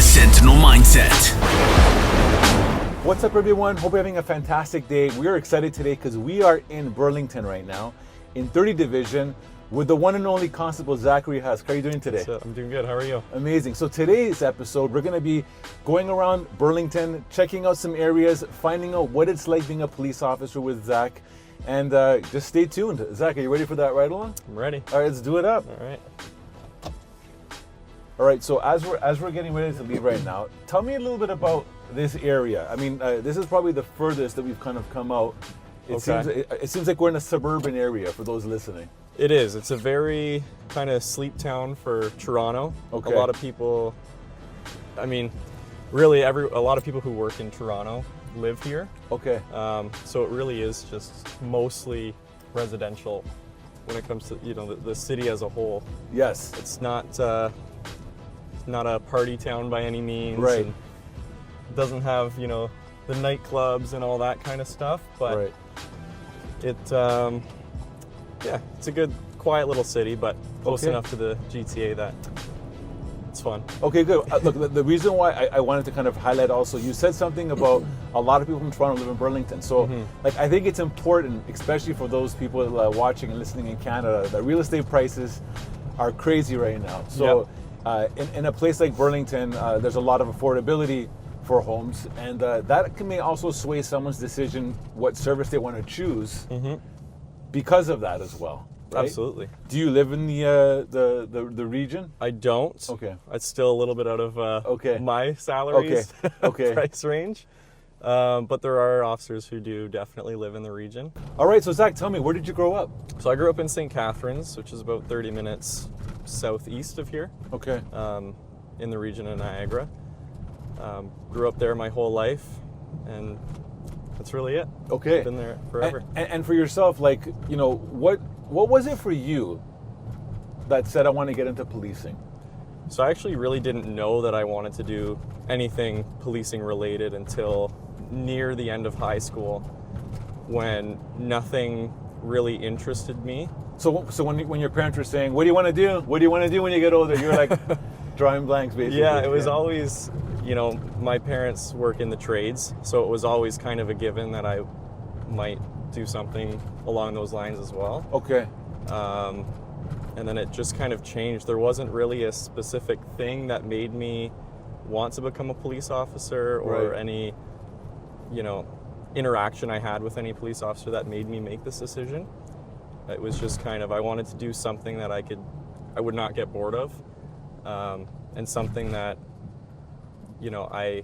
Sentinel Mindset. What's up, everyone? Hope you're having a fantastic day. We are excited today because we are in Burlington right now in 30 Division with the one and only Constable Zachary Husk. How are you doing today? I'm doing good. How are you? Amazing. So today's episode, we're going to be going around Burlington, checking out some areas, finding out what it's like being a police officer with Zach. And just stay tuned. Zach, are you ready for that ride along? I'm ready. All right, let's do it up. All right. All right, so as we're getting ready to leave right now, tell me a little bit about this area. I mean, this is probably the furthest that we've kind of come out. It seems like we're in a suburban area for those listening. It is. It's a very kind of sleep town for Toronto. Okay. A lot of people, I mean, really a lot of people who work in Toronto live here. Okay. So it really is just mostly residential when it comes to, the city as a whole. Yes. It's not a party town by any means. Right. And it doesn't have, the nightclubs and all that kind of stuff, but Right. it's a good, quiet little city, but close Okay. enough to the GTA that it's fun. Okay, good. Look, the reason why I wanted to kind of highlight also, you said something about a lot of people from Toronto live in Burlington. So, I think it's important, especially for those people watching and listening in Canada, that real estate prices are crazy right now. So, in a place like Burlington, there's a lot of affordability for homes, and that may also sway someone's decision what service they want to choose because of that as well. Right? Absolutely. Do you live in the region? I don't. Okay. It's still a little bit out of my salaries Okay. price range. But there are officers who do definitely live in the region. All right, so Zach, tell me, where did you grow up? So I grew up in St. Catharines, which is about 30 minutes southeast of here, Okay. in the region of Niagara. Grew up there my whole life, and that's really it. Okay. Been there forever. And for yourself, what was it for you that said, I want to get into policing? So I actually really didn't know that I wanted to do anything policing related until near the end of high school, when nothing really interested me. So when your parents were saying, what do you want to do? What do you want to do when you get older? You're like drawing blanks, basically. Yeah, it was always, my parents work in the trades, so it was always kind of a given that I might do something along those lines as well. Okay. And then it just kind of changed. There wasn't really a specific thing that made me want to become a police officer, or any, interaction I had with any police officer that made me make this decision. It was just kind of, I wanted to do something that I would not get bored of, and something that, I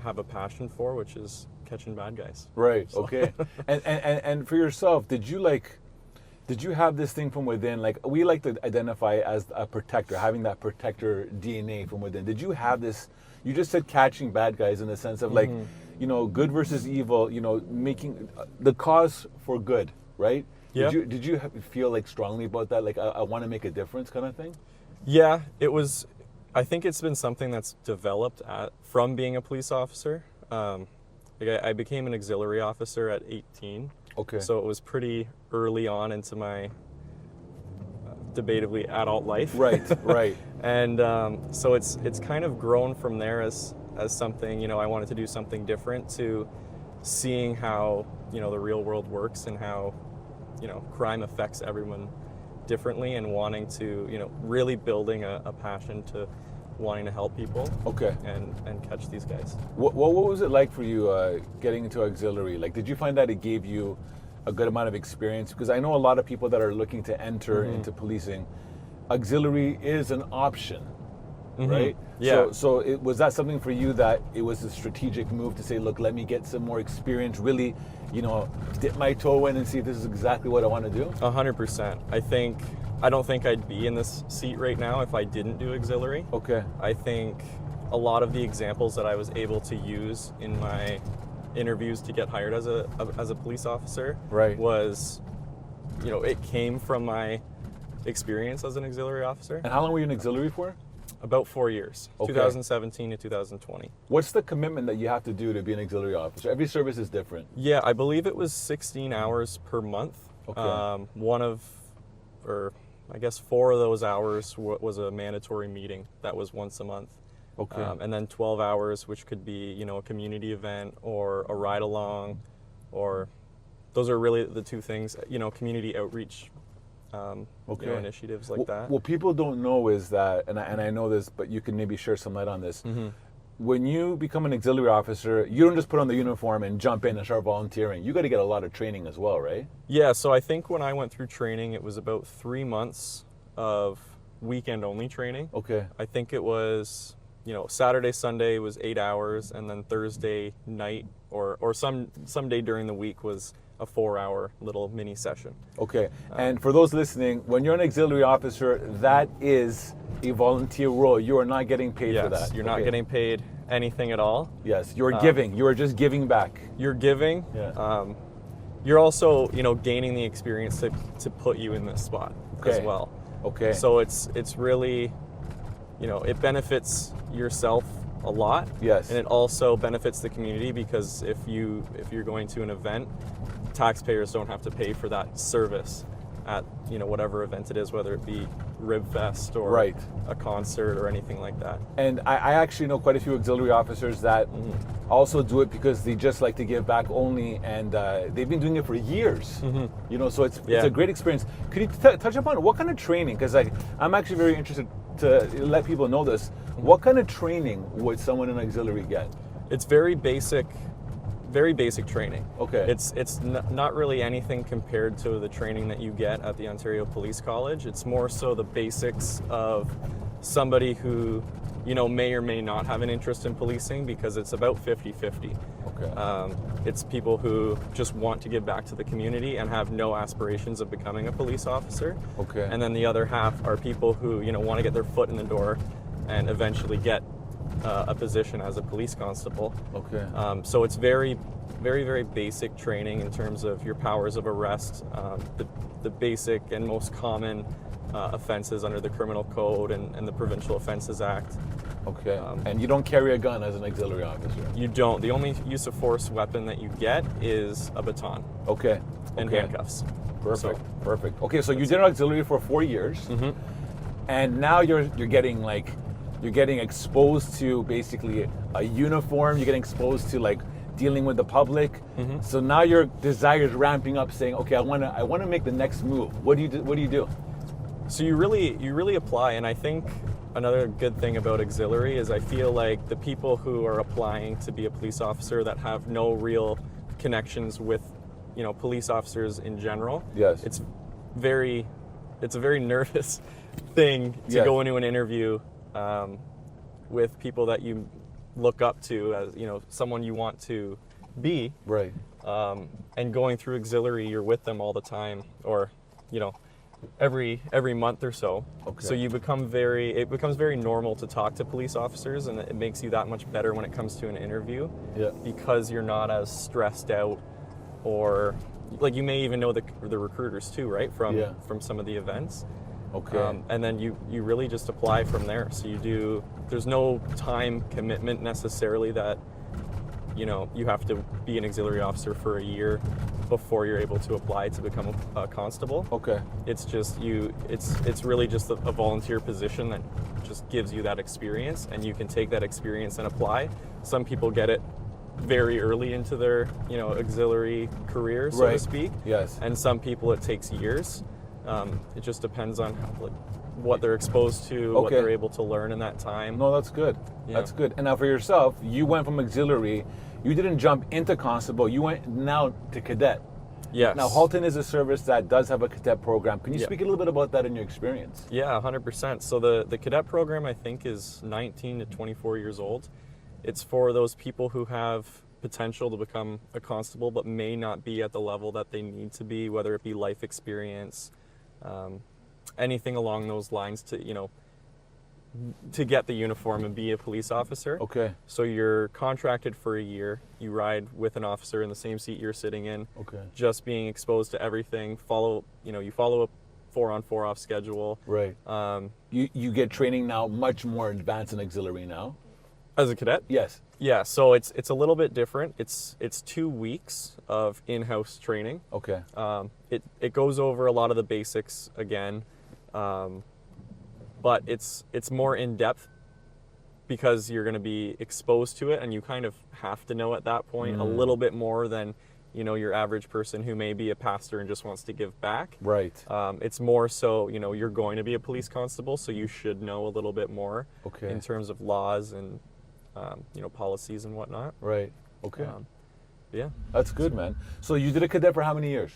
have a passion for, which is catching bad guys. Right. Okay. and for yourself, did you have this thing from within? Like, we like to identify as a protector, having that protector DNA from within. Did you have this? You just said catching bad guys in the sense of good versus evil. Making the cause for good, right? Yeah. Did you feel like strongly about that? Like, I want to make a difference, kind of thing. Yeah, it was. I think it's been something that's developed from being a police officer. I became an auxiliary officer at 18. Okay. So it was pretty early on into my debatably adult life. Right. And so it's kind of grown from there as something, I wanted to do something different, to seeing how, the real world works and how, crime affects everyone differently, and wanting to, really building a passion to wanting to help people. Okay. And catch these guys. What was it like for you getting into auxiliary? Like, did you find that it gave you a good amount of experience? Because I know a lot of people that are looking to enter into policing, auxiliary is an option, right? Yeah. So was that something for you that it was a strategic move to say, look, let me get some more experience, really, dip my toe in and see if this is exactly what I want to do? 100%. I don't think I'd be in this seat right now if I didn't do auxiliary. Okay. I think a lot of the examples that I was able to use in my interviews to get hired as a police officer was, it came from my experience as an auxiliary officer. And how long were you an auxiliary for? About 4 years, Okay. 2017 to 2020. What's the commitment that you have to do to be an auxiliary officer? Every service is different. Yeah, I believe it was 16 hours per month. Okay. I guess 4 of those hours was a mandatory meeting that was once a month. Okay. And then 12 hours, which could be, you know, a community event or a ride along, or those are really the two things, you know, community outreach you know, initiatives like that. What people don't know is that, and I know this, but you can maybe share some light on this. When you become an auxiliary officer, you don't just put on the uniform and jump in and start volunteering. You got to get a lot of training as well, right? Yeah, so I think when I went through training, it was about 3 months of weekend-only training. Okay. I think it was, you know, Saturday, Sunday was 8 hours, and then Thursday night or some day during the week was a 4-hour little mini session. Okay. And for those listening, when you're an auxiliary officer, that is a volunteer role. You are not getting paid for that. You're not getting paid anything at all. Yes, you're giving. You are just giving back. You're giving. Yeah. You're also, you know, gaining the experience to put you in this spot as well. Okay. So it's really, you know, it benefits yourself a lot. Yes. And it also benefits the community, because if you're going to an event, taxpayers don't have to pay for that service at, you know, whatever event it is, whether it be Rib Fest or a concert or anything like that. And I actually know quite a few auxiliary officers that also do it because they just like to give back only, and they've been doing it for years. You know, so it's a great experience. Could you touch upon what kind of training? Because I'm actually very interested to let people know this. What kind of training would someone in auxiliary get? It's very basic training. Okay. It's not really anything compared to the training that you get at the Ontario Police College. It's more so the basics of somebody who, you know, may or may not have an interest in policing, because it's about 50-50. Okay. It's people who just want to give back to the community and have no aspirations of becoming a police officer. Okay. And then the other half are people who, you know, want to get their foot in the door and eventually get a position as a police constable. Okay. So it's very, very, very basic training in terms of your powers of arrest, the basic and most common offenses under the Criminal Code and the Provincial Offences Act. Okay. And you don't carry a gun as an auxiliary officer? You don't. The only use of force weapon that you get is a baton. Okay. And handcuffs. Perfect. Perfect. Okay, so you did auxiliary for 4 years, and now you're getting exposed to basically a uniform. You're getting exposed to like dealing with the public. So now your desire is ramping up, saying, "Okay, I want to make the next move." What do you do? So you really apply, and I think another good thing about auxiliary is I feel like the people who are applying to be a police officer that have no real connections with, you know, police officers in general. Yes. It's a very nervous thing to go into an interview with people that you look up to as, you know, someone you want to be. Right. And going through auxiliary, you're with them all the time, or, you know, every month or so. Okay. So it becomes very normal to talk to police officers, and it makes you that much better when it comes to an interview. Yeah. Because you're not as stressed out, or like you may even know the recruiters too, right? From some of the events. Okay. And then you really just apply from there. So there's no time commitment necessarily that, you know, you have to be an auxiliary officer for a year before you're able to apply to become a constable. Okay. It's just it's really just a volunteer position that just gives you that experience, and you can take that experience and apply. Some people get it very early into their, you know, auxiliary career, so to speak. Yes. And some people it takes years. It just depends on what they're exposed to, what they're able to learn in that time. No, that's good. Yeah. That's good. And now for yourself, you went from auxiliary. You didn't jump into constable. You went now to cadet. Yes. Now, Halton is a service that does have a cadet program. Can you speak a little bit about that in your experience? Yeah, 100%. So the cadet program, I think, is 19 to 24 years old. It's for those people who have potential to become a constable, but may not be at the level that they need to be, whether it be life experience, anything along those lines to, you know, to get the uniform and be a police officer. Okay. So you're contracted for a year. You ride with an officer in the same seat you're sitting in. Okay. Just being exposed to everything. You follow a 4-on 4-off schedule. Right. You get training now much more advanced in auxiliary now. As a cadet? Yes. Yeah. So it's a little bit different. It's 2 weeks of in-house training. Okay. It goes over a lot of the basics again. But it's more in depth because you're going to be exposed to it, and you kind of have to know at that point a little bit more than, you know, your average person who may be a pastor and just wants to give back. Right. It's more so, you know, you're going to be a police constable, so you should know a little bit more in terms of laws and, you know, policies and whatnot. Right. Okay. Yeah. That's good, man. So you did a cadet for how many years?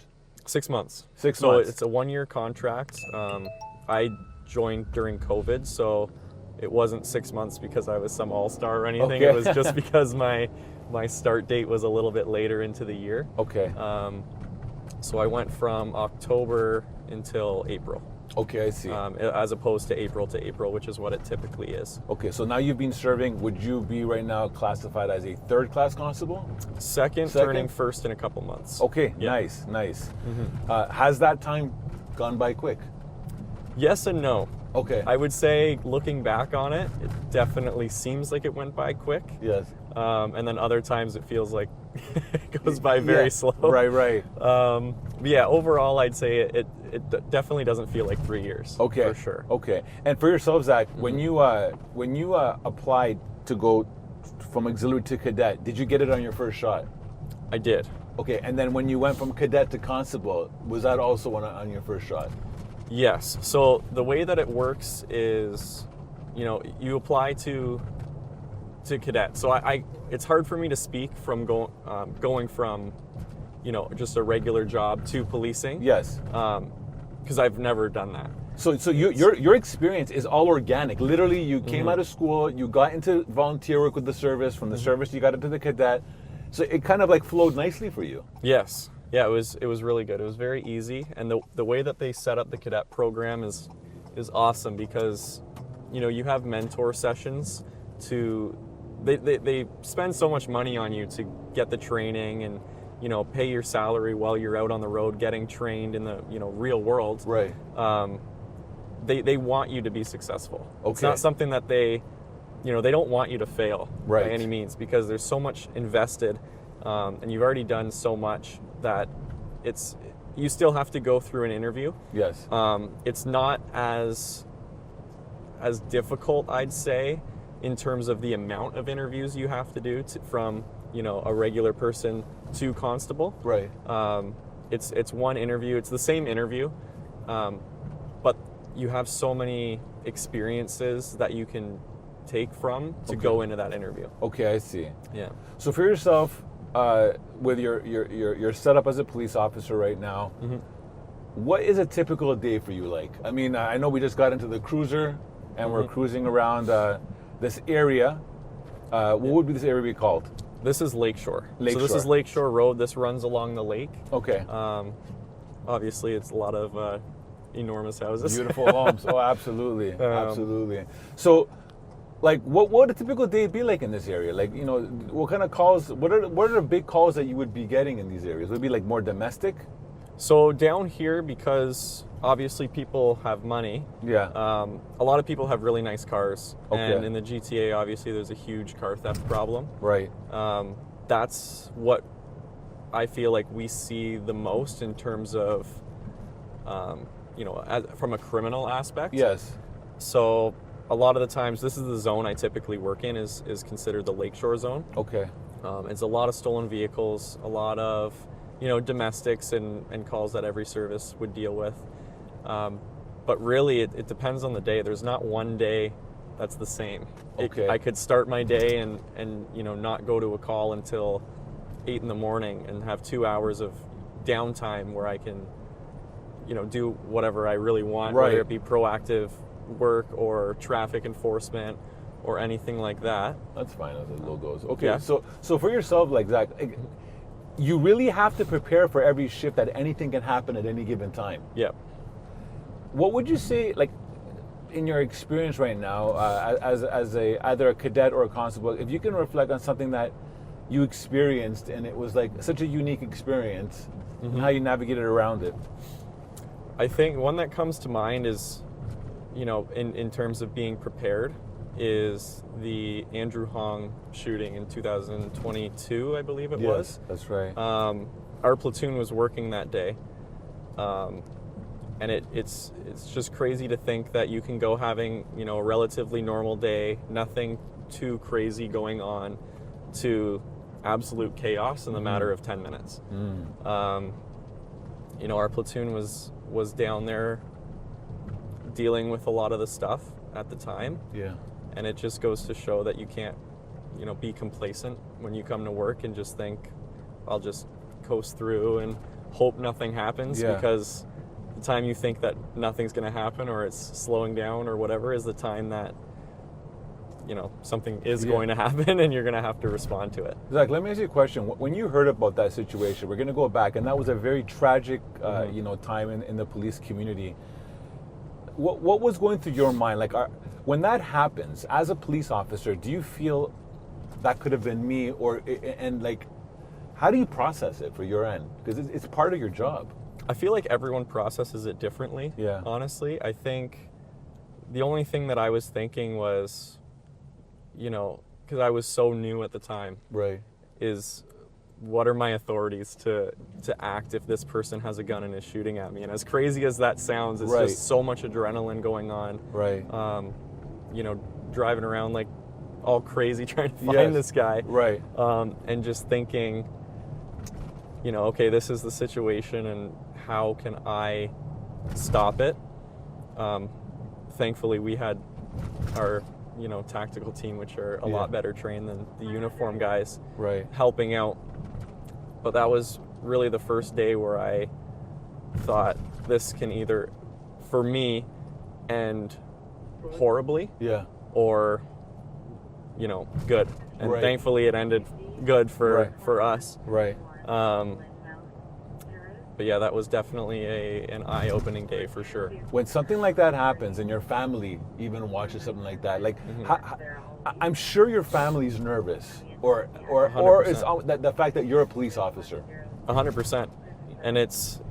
6 months. 6 so months. It's a 1-year contract. I joined during COVID, so it wasn't 6 months because I was some all-star or anything. It was just because my start date was a little bit later into the year. Okay. So I went from October until April. Okay, I see. As opposed to April, which is what it typically is. Okay, so now you've been serving. Would you be right now classified as a third-class constable? Second, turning first in a couple months. Okay, Yeah. nice. Has that time gone by quick? Yes and no. Okay. I would say, looking back on it, it definitely seems like it went by quick. Yes. And then other times it feels like it goes by very slow. Right. But yeah, overall, I'd say it definitely doesn't feel like 3 years. Okay. For sure. Okay. And for yourself, Zach, when you applied to go from auxiliary to cadet, did you get it on your first shot? I did. Okay. And then when you went from cadet to constable, was that also on your first shot? Yes. So the way that it works is, you know, you apply to cadet. So it's hard for me to speak from going from, you know, just a regular job to policing. Yes. Because I've never done that. So your experience is all organic. Literally, you came out of school, you got into volunteer work with the service. From the service, you got into the cadet. So it kind of like flowed nicely for you. Yes. Yeah, it was really good. It was very easy, and the way that they set up the cadet program is awesome because, you know, you have mentor sessions to. They spend so much money on you to get the training and, you know, pay your salary while you're out on the road getting trained in the, you know, real world. Right. They want you to be successful. Okay. It's not something that they don't want you to fail by any means, because there's so much invested, and you've already done so much that you still have to go through an interview. Yes. It's not as difficult, I'd say, in terms of the amount of interviews you have to do from, you know, a regular person to constable. Right. It's one interview. It's the same interview, but you have so many experiences that you can take from to go into that interview. Okay, I see. Yeah. So for yourself, with your setup as a police officer right now, what is a typical day for you like? I mean, I know we just got into the cruiser and we're cruising around this area. What would this area be called? This is Lakeshore. Lakeshore. So this is Lakeshore Road. This runs along the lake. Okay. Obviously, it's a lot of enormous houses. Beautiful homes. Oh, absolutely. Absolutely. So, like, what would a typical day be like in this area? Like, you know, what kind of calls, what are the big calls that you would be getting in these areas? Would it be like more domestic? So down here, because obviously people have money, Yeah. a lot of people have really nice cars. Okay. And in the GTA, obviously, there's a huge car theft problem. Right. That's what I feel like we see the most in terms of, you know, from a criminal aspect. Yes. So a lot of the times, this is the zone I typically work in, is considered the Lakeshore zone. Okay. It's a lot of stolen vehicles, a lot of, you know, domestics and calls that every service would deal with. But really, it depends on the day. There's not one day that's the same. Okay. I could start my day and you know, not go to a call until 8 in the morning and have 2 hours of downtime where I can, you know, do whatever I really want, Right. whether it be proactive work or traffic enforcement or anything like that. That's fine as the logo goes. Okay. Yeah. So for yourself, like Zach, you really have to prepare for every shift that anything can happen at any given time. Yeah. What would you say, like, in your experience right now, as either a cadet or a constable, if you can reflect on something that you experienced and it was like such a unique experience, and how you navigated around it? I think one that comes to mind is, you know, in terms of being prepared, is the Andrew Hong shooting in 2022, I believe it was. That's right. Our platoon was working that day, and it's just crazy to think that you can go having, you know, a relatively normal day, nothing too crazy going on to absolute chaos in the matter of 10 minutes. You know, our platoon was down there dealing with a lot of the stuff at the time. Yeah. And it just goes to show that you can't, you know, be complacent when you come to work and just think, I'll just coast through and hope nothing happens, because the time you think that nothing's going to happen or it's slowing down or whatever is the time that, you know, something is going to happen and you're going to have to respond to it. Zach, let me ask you a question. When you heard about that situation, we're going to go back, and that was a very tragic, you know, time in the police community. What was going through your mind? Like, when that happens, as a police officer, do you feel that could have been me, and like, how do you process it for your end? Because it's part of your job. I feel like everyone processes it differently. Yeah. Honestly, I think the only thing that I was thinking was, you know, because I was so new at the time, Right. is what are my authorities to act if this person has a gun and is shooting at me? And as crazy as that sounds, it's just so much adrenaline going on. Right. You know, driving around like all crazy trying to find this guy. Right. And just thinking, you know, okay, this is the situation and how can I stop it? Thankfully, we had our, you know, tactical team, which are a lot better trained than the uniform guys, helping out. But that was really the first day where I thought this can either, for me, end horribly, or, you know, good. And thankfully it ended good for us. Right. But yeah, that was definitely an eye-opening day for sure. When something like that happens and your family even watches something like that, like, I'm sure your family's nervous, or it's the fact that you're a police officer. 100%. And it's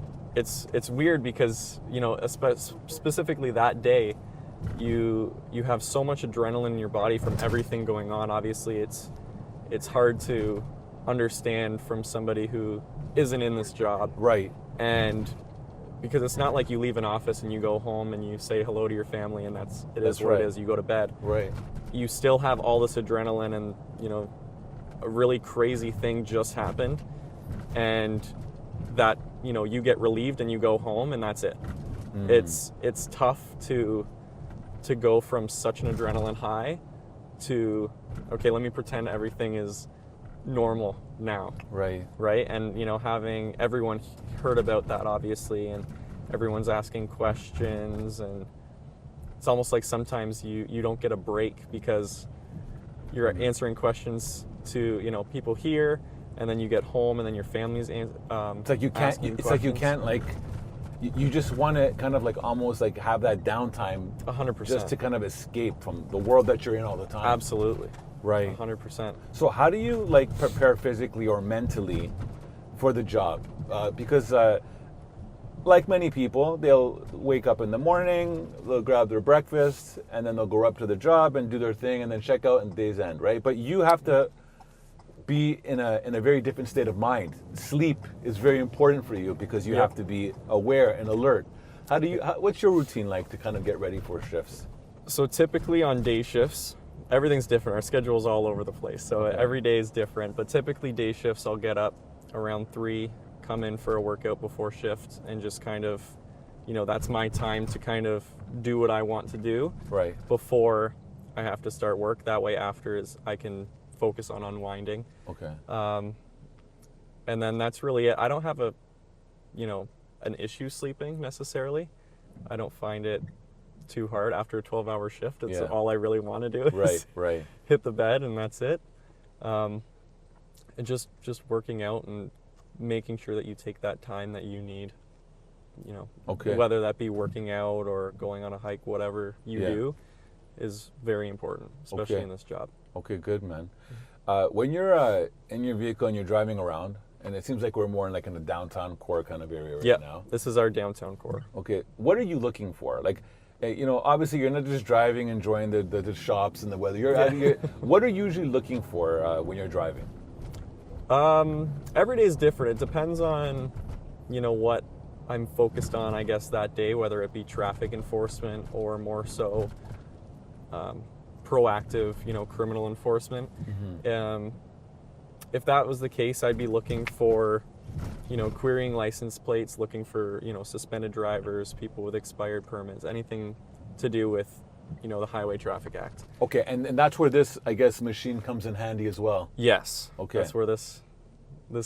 weird because, you know, specifically that day, you have so much adrenaline in your body from everything going on. Obviously, it's hard to understand from somebody who isn't in this job. Right. And because it's not like you leave an office and you go home and you say hello to your family and it is what it is, you go to bed. Right. You still have all this adrenaline and, you know, a really crazy thing just happened, and that, you know, you get relieved and you go home and that's it. It's tough to go from such an adrenaline high to, okay, let me pretend everything is normal now. Right. And, you know, having everyone heard about that, obviously, and everyone's asking questions, and it's almost like sometimes you don't get a break because you're answering questions to, you know, people here, and then you get home and then your family's it's like you can't you just want to kind of like almost like have that downtime 100%, just to kind of escape from the world that you're in all the time. Absolutely. Right. 100%. So how do you like prepare physically or mentally for the job? Because like many people, they'll wake up in the morning, they'll grab their breakfast, and then they'll go up to the job and do their thing and then check out and day's end, right? But you have to be in a very different state of mind. Sleep is very important for you because you have to be aware and alert. What's your routine like to kind of get ready for shifts? So typically on day shifts, everything's different. Our schedule's all over the place, so every day is different. But typically day shifts, I'll get up around 3, come in for a workout before shift, and just kind of, you know, that's my time to kind of do what I want to do before I have to start work. That way after is I can focus on unwinding. Okay. And then that's really it. I don't have an issue sleeping necessarily. I don't find it too hard after a 12-hour shift. It's all I really want to do is hit the bed, and that's it. And just working out and making sure that you take that time that you need, you know, whether that be working out or going on a hike, whatever you do is very important, especially in this job. Okay, good, man. When you're in your vehicle and you're driving around, and it seems like we're more in like in the downtown core kind of area right now. This is our downtown core. Okay, what are you looking for? Like, you know, obviously you're not just driving, enjoying the shops and the weather. What are you usually looking for when you're driving? Every day is different. It depends on, you know, what I'm focused on, I guess, that day, whether it be traffic enforcement or more so proactive, criminal enforcement. If that was the case, I'd be looking for, querying license plates, looking for, suspended drivers, people with expired permits, anything to do with, the Highway Traffic Act. Okay, and that's where this, I guess, machine comes in handy as well. Yes. Okay. That's where this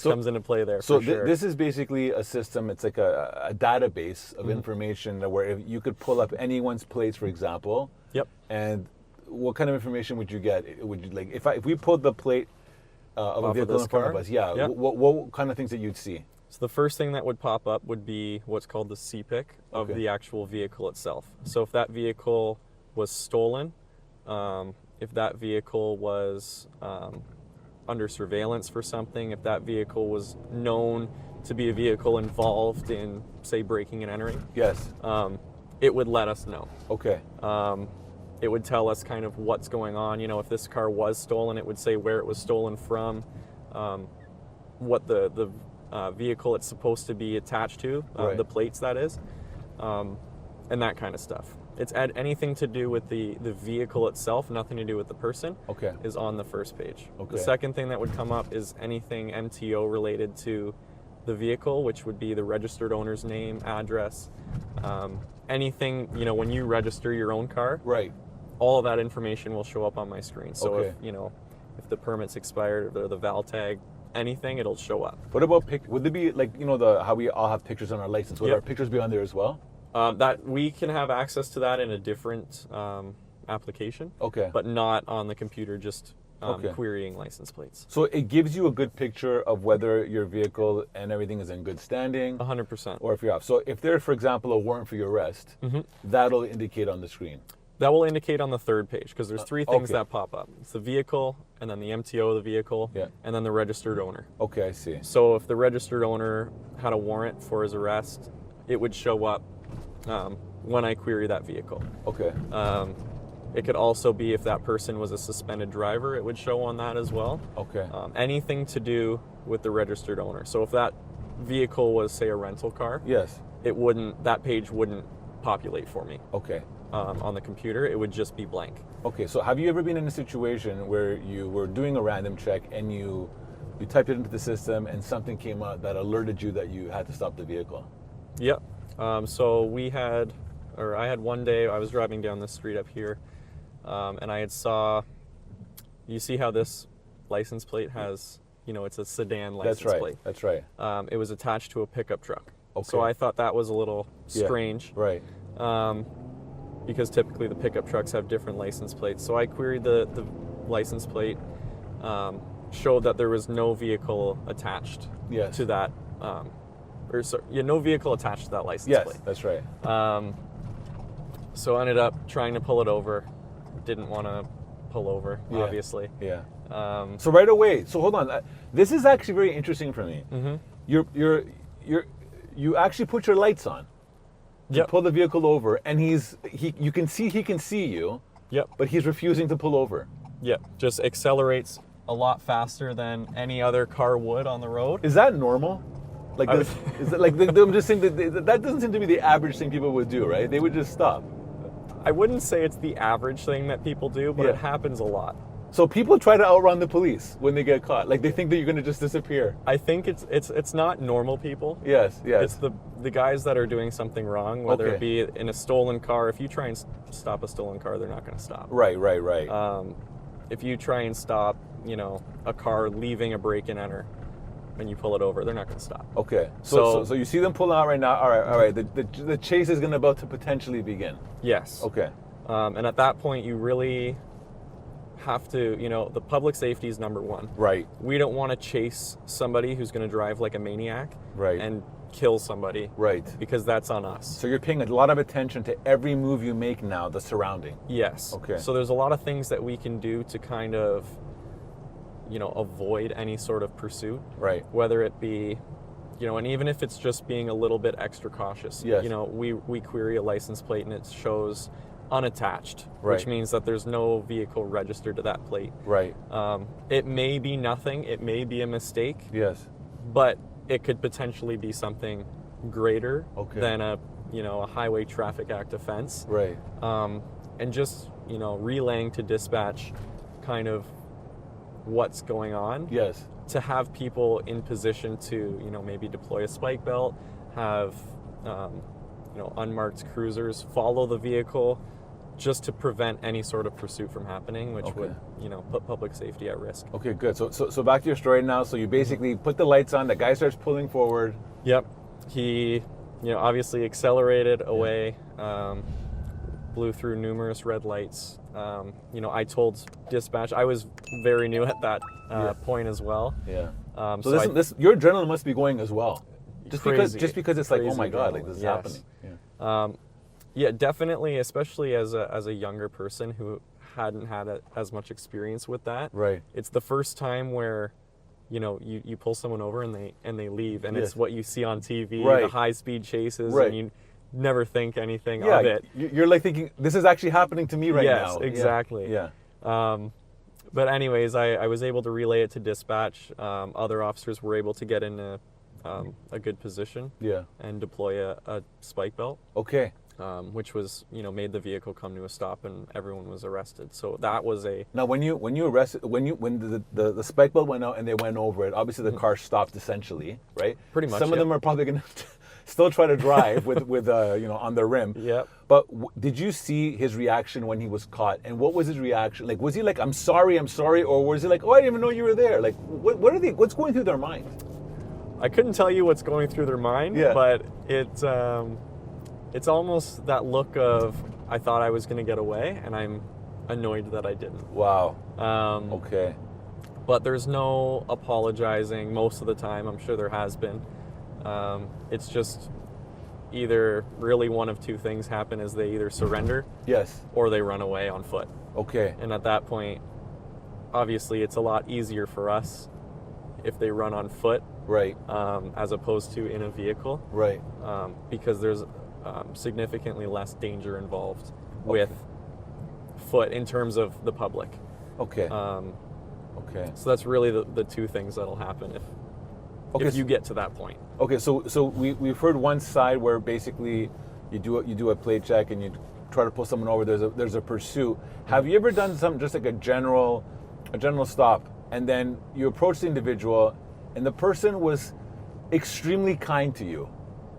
comes into play there. So for sure. this is basically a system. It's like a database of information where if you could pull up anyone's plates, for example. Yep. And what kind of information would you get? Would you like if we pulled the plate of a vehicle in front of us? Yeah. Yep. What kind of things that you'd see? So the first thing that would pop up would be what's called the CPIC of Okay. the actual vehicle itself. So if that vehicle was stolen, if that vehicle was under surveillance for something, if that vehicle was known to be a vehicle involved in, say, breaking and entering, Yes. it would let us know. Okay. It would tell us kind of what's going on. If this car was stolen, it would say where it was stolen from, what the vehicle it's supposed to be attached to, Right. the plates that is, and that kind of stuff. It's anything to do with the vehicle itself, nothing to do with the person, Okay. is on the first page. Okay. The second thing that would come up is anything MTO related to the vehicle, which would be the registered owner's name, address, anything, when you register your own car, Right. all of that information will show up on my screen. So Okay. if the permit's expired or the val tag, anything, it'll show up. What about would there be like how we all have pictures on our license? Would Yep. our pictures be on there as well? That we can have access to that in a different application, Okay. but not on the computer, just Okay. querying license plates. So it gives you a good picture of whether your vehicle and everything is in good standing, 100%. or if you're off. So if there's, for example, a warrant for your arrest, that'll indicate on the screen. That will indicate on the third page because there's three things okay. that pop up. It's the vehicle, and then the MTO of the vehicle, Yeah. and then the registered owner. Okay, I see. So if the registered owner had a warrant for his arrest, it would show up when I query that vehicle. Okay. It could also be if that person was a suspended driver, it would show on that as well. Okay. Anything to do with the registered owner. So if that vehicle was, say, a rental car, Yes. that page wouldn't populate for me Okay. on the computer. It would just be blank. Okay. So have you ever been in a situation where you were doing a random check and you typed it into the system and something came out that alerted you that you had to stop the vehicle? Yep. So I had one day, I was driving down the street up here, and I you see how this license plate has, it's a sedan license That's right. plate. That's right. It was attached to a pickup truck. Okay. So I thought that was a little Yeah. strange, Right. because typically the pickup trucks have different license plates. So I queried the license plate, showed that there was no vehicle attached Yes. to that, no vehicle attached to that license Yes. plate. That's right. So I ended up trying to pull it over. Didn't want to pull over, Yeah. obviously. Yeah. So right away. So hold on. This is actually very interesting for me. Mm-hmm. You actually put your lights on. To Yep. pull the vehicle over, and you can see he can see you, Yep. but he's refusing to pull over. Yep. Just accelerates a lot faster than any other car would on the road. Is that normal? Like, I this, is it like I'm just saying that doesn't seem to be the average thing people would do, right? They would just stop. I wouldn't say it's the average thing that people do, but Yeah. it happens a lot. So people try to outrun the police when they get caught. Like they think that you're going to just disappear. I think it's not normal people. Yes. It's the guys that are doing something wrong, whether Okay. it be in a stolen car. If you try and stop a stolen car, they're not going to stop. Right. If you try and stop, a car leaving a break and enter, and you pull it over, they're not going to stop. Okay. So you see them pulling out right now. All right. The chase is about to potentially begin. Yes. Okay. And at that point, you really have to, the public safety is number one. Right. We don't want to chase somebody who's going to drive like a maniac Right. and kill somebody, Right. because that's on us. So you're paying a lot of attention to every move you make now, the surrounding. Yes. Okay. So there's a lot of things that we can do to kind of, avoid any sort of pursuit. Right. Whether it be, and even if it's just being a little bit extra cautious. Yes. We query a license plate and it shows unattached, Right. which means that there's no vehicle registered to that plate. Right. It may be nothing, it may be a mistake, Yes. but it could potentially be something greater Okay. than a Highway Traffic Act offense. Right. And just relaying to dispatch kind of what's going on. Yes. To have people in position to, maybe deploy a spike belt, have, unmarked cruisers follow the vehicle, just to prevent any sort of pursuit from happening, which would, put public safety at risk. Okay, good. So back to your story now. So you basically put the lights on, the guy starts pulling forward. Yep. He, obviously accelerated away, blew through numerous red lights. I told dispatch, I was very new at that point as well. Yeah. So your adrenaline must be going as well. Just because it's like, oh my God, like this is happening. Yeah, definitely, especially as a younger person who hadn't had as much experience with that. Right. It's the first time where, you pull someone over and they leave, and it's what you see on TV, the high speed chases, and you never think anything of it. You're like thinking, this is actually happening to me right now. Yes, exactly. Yeah. But anyways, I was able to relay it to dispatch. Other officers were able to get in a good position and deploy a spike belt. Okay. Which was, made the vehicle come to a stop, and everyone was arrested. So that was Now, when the spike belt went out and they went over it, obviously the car stopped essentially, right? Pretty much. Some of them are probably going to still try to drive with on their rim. Yeah. But did you see his reaction when he was caught? And what was his reaction? Like, was he like, I'm sorry, or was he like, oh, I didn't even know you were there? Like, what's going through their mind? I couldn't tell you what's going through their mind, but it's almost that look of, I thought I was going to get away, and I'm annoyed that I didn't. Wow. Okay. But there's no apologizing most of the time. I'm sure there has been. It's just either really one of two things happen, is they either surrender or they run away on foot. Okay. And at that point, obviously it's a lot easier for us if they run on foot, right? As opposed to in a vehicle, right? Because there's significantly less danger involved with foot in terms of the public. Okay. Okay. So that's really the two things that'll happen if you get to that point. Okay, so we've heard one side where basically you do a plate check and you try to pull someone over. There's a pursuit. Have you ever done something just like a general stop, and then you approach the individual, and the person was extremely kind to you,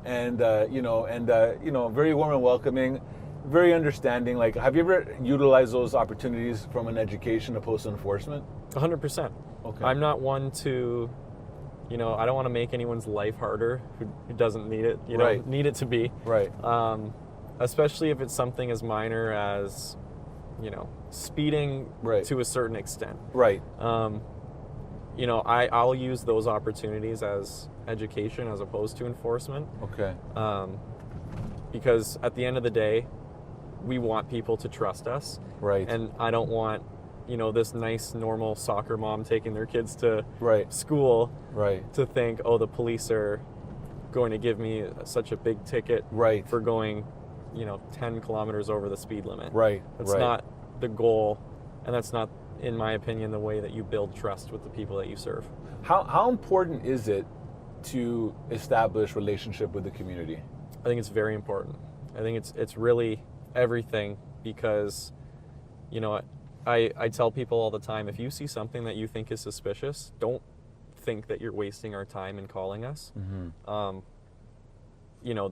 and very warm and welcoming, very understanding? Like, have you ever utilized those opportunities from an education opposed to enforcement? 100%. Okay. I'm not one to, I don't want to make anyone's life harder who doesn't need it, need it to be. Right. Especially if it's something as minor as, speeding to a certain extent. Right. I'll use those opportunities as education as opposed to enforcement. Okay. Because at the end of the day, we want people to trust us. Right. And I don't want, this nice, normal soccer mom taking their kids to school to think, oh, the police are going to give me such a big ticket for going, 10 kilometers over the speed limit. Right. That's not the goal, and that's not, in my opinion, the way that you build trust with the people that you serve. How important is it to establish relationship with the community? I think it's very important. I think it's really everything, because, I tell people all the time, if you see something that you think is suspicious, don't think that you're wasting our time in calling us. Mm-hmm.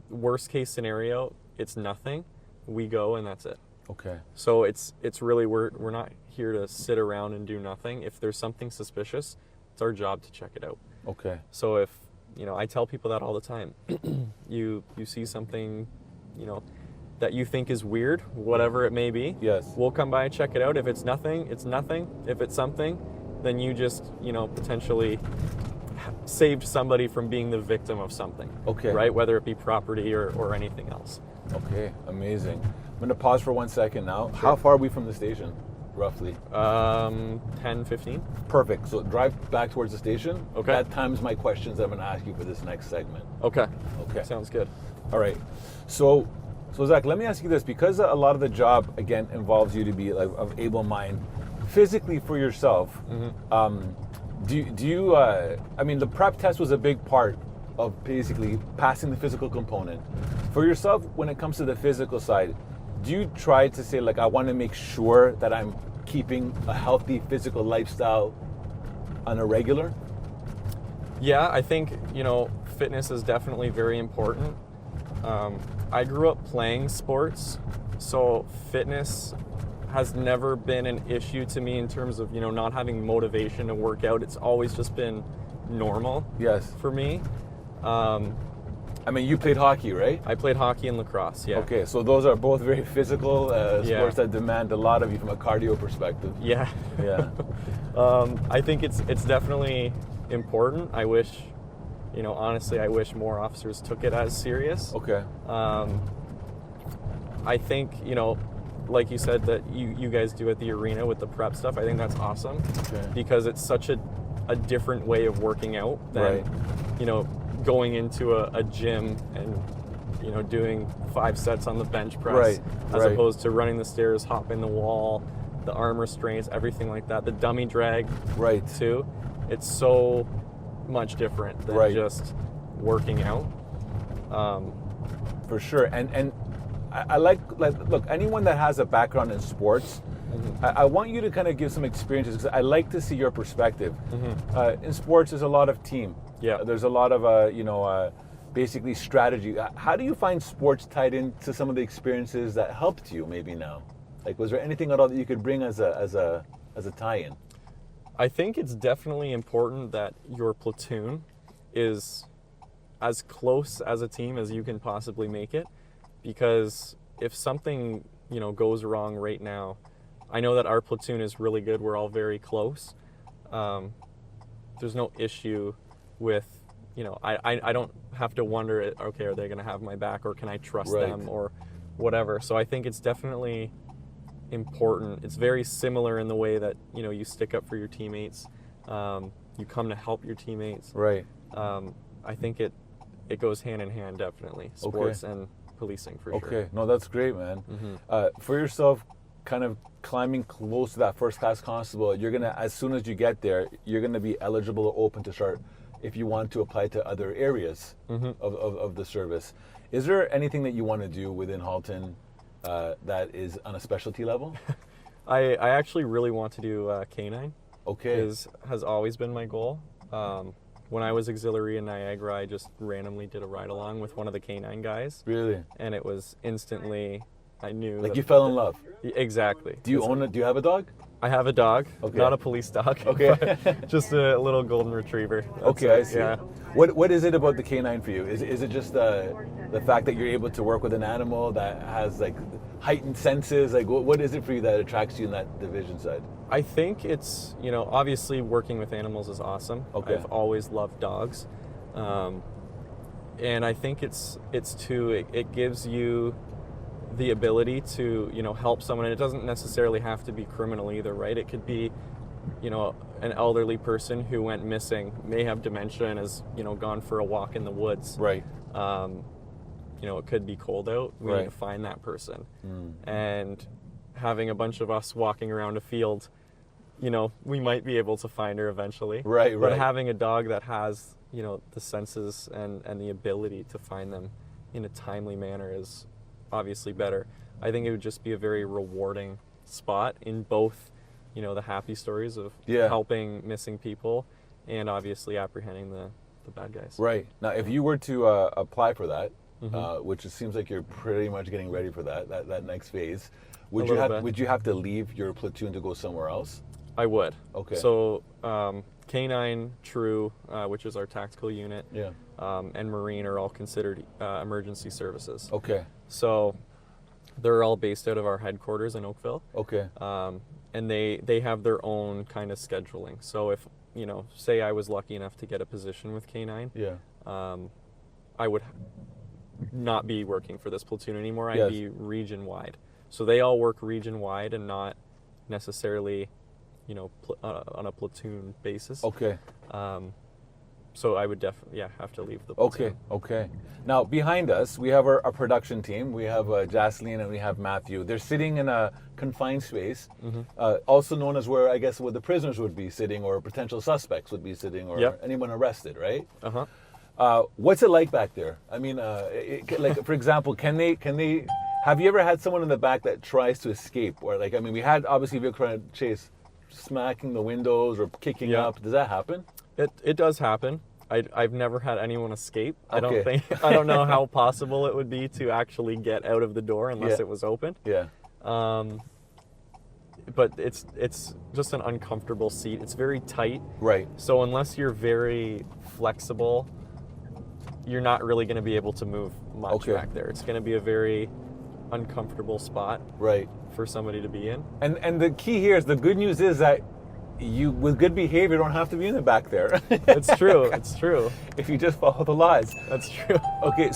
Worst case scenario, it's nothing. We go and that's it. Okay. So it's really, we're not here to sit around and do nothing. If there's something suspicious, it's our job to check it out. Okay. So if, I tell people that all the time, you see something, that you think is weird, whatever it may be. Yes. We'll come by and check it out. If it's nothing, it's nothing. If it's something, then you just, potentially saved somebody from being the victim of something. Okay. Right? Whether it be property or anything else. Okay, amazing. I'm going to pause for 1 second now. Sure. How far are we from the station, roughly? 10, 15. Perfect. So drive back towards the station. Okay. That times my questions I'm going to ask you for this next segment. Okay. Okay. Sounds good. All right. So Zach, let me ask you this, because a lot of the job, again, involves you to be of able mind, physically for yourself. Mm-hmm. Do you? The prep test was a big part of basically passing the physical component. For yourself, when it comes to the physical side, do you try to say, like, I want to make sure that I'm keeping a healthy physical lifestyle on a regular? Yeah, I think, fitness is definitely very important. I grew up playing sports, so fitness has never been an issue to me in terms of, not having motivation to work out. It's always just been normal. Yes. For me. I mean, you played hockey, right? I played hockey and lacrosse, yeah. Okay, so those are both very physical sports that demand a lot of you from a cardio perspective. Yeah. Yeah. I think it's definitely important. I wish, honestly, I wish more officers took it as serious. Okay. I think, like you said that you guys do at the arena with the prep stuff, I think that's awesome. Okay. Because it's such a different way of working out than, going into a gym and, doing 5 sets on the bench press, as opposed to running the stairs, hopping the wall, the arm restraints, everything like that, the dummy drag, too. It's so much different than just working out. For sure, and I like look, anyone that has a background in sports, I want you to kind of give some experiences, because I like to see your perspective. In sports, there's a lot of team. Yeah. There's a lot of basically strategy. How do you find sports tied into some of the experiences that helped you maybe now? Like, was there anything at all that you could bring as a tie-in? I think it's definitely important that your platoon is as close as a team as you can possibly make it, because if something, goes wrong right now, I know that our platoon is really good. We're all very close. There's no issue with, I don't have to wonder, okay, are they going to have my back, or can I trust them, or whatever. So I think it's definitely important. It's very similar in the way that, you stick up for your teammates. You come to help your teammates. Right. I think it goes hand in hand, definitely. Sports and policing, for sure. Okay. No, that's great, man. For yourself, kind of climbing close to that first class constable, you're gonna, as soon as you get there, you're gonna be eligible or open to start if you want to apply to other areas of the service. Is there anything that you want to do within Halton that is on a specialty level? I actually really want to do canine. Okay. Has always been my goal. When I was auxiliary in Niagara, I just randomly did a ride along with one of the canine guys. Really? And it was instantly, I knew. Like, you fell in love? Exactly. Do you own it? Do you have a dog? I have a dog, Okay. not a police dog. Okay. Just a little golden retriever. Okay, I see. Yeah. What is it about the canine for you? Is it just the fact that you're able to work with an animal that has like heightened senses? Like, what is it for you that attracts you in that division side? I think it's, obviously working with animals is awesome. Okay. I've always loved dogs. And I think it's too, it gives you the ability to, help someone. And it doesn't necessarily have to be criminal either, right? It could be, an elderly person who went missing, may have dementia and has, gone for a walk in the woods. Right. It could be cold out. We need to find that person. And having a bunch of us walking around a field, we might be able to find her eventually. Right. But having a dog that has, the senses and the ability to find them in a timely manner is obviously better. I think it would just be a very rewarding spot in both, the happy stories of helping missing people and obviously apprehending the bad guys. Right. Now, if you were to apply for that, which it seems like you're pretty much getting ready for that next phase, would you have to leave your platoon to go somewhere else? I would. Okay. So K9, True, which is our tactical unit, Yeah. and Marine are all considered emergency services. Okay. So they're all based out of our headquarters in Oakville. Okay. And they have their own kind of scheduling. So if, say I was lucky enough to get a position with K9, Yeah. I would not be working for this platoon anymore. I'd Yes. be region-wide. So they all work region-wide and not necessarily, on a platoon basis. Okay. So I would definitely, have to leave the platoon. Okay. Now, behind us, we have our production team. We have Jocelyn and we have Matthew. They're sitting in a confined space, also known as where the prisoners would be sitting, or potential suspects would be sitting, or anyone arrested, right? Uh-huh. What's it like back there? I mean, like, for example, can they Have you ever had someone in the back that tries to escape? Or like, I mean, we had obviously vehicle trying to chase, smacking the windows or kicking Yeah. up. Does that happen? It does happen. I've never had anyone escape. I Okay. don't know how possible it would be to actually get out of the door unless Yeah. it was open. Yeah. But it's just an uncomfortable seat. It's very tight. Right. So unless you're very flexible, you're not really going to be able to move much Okay. back there. It's going to be a very uncomfortable spot Right. for somebody to be in. And the key here is the good news is that you, with good behavior, don't have to be in the back there. It's true. It's true. If you just follow the laws. That's true. Okay.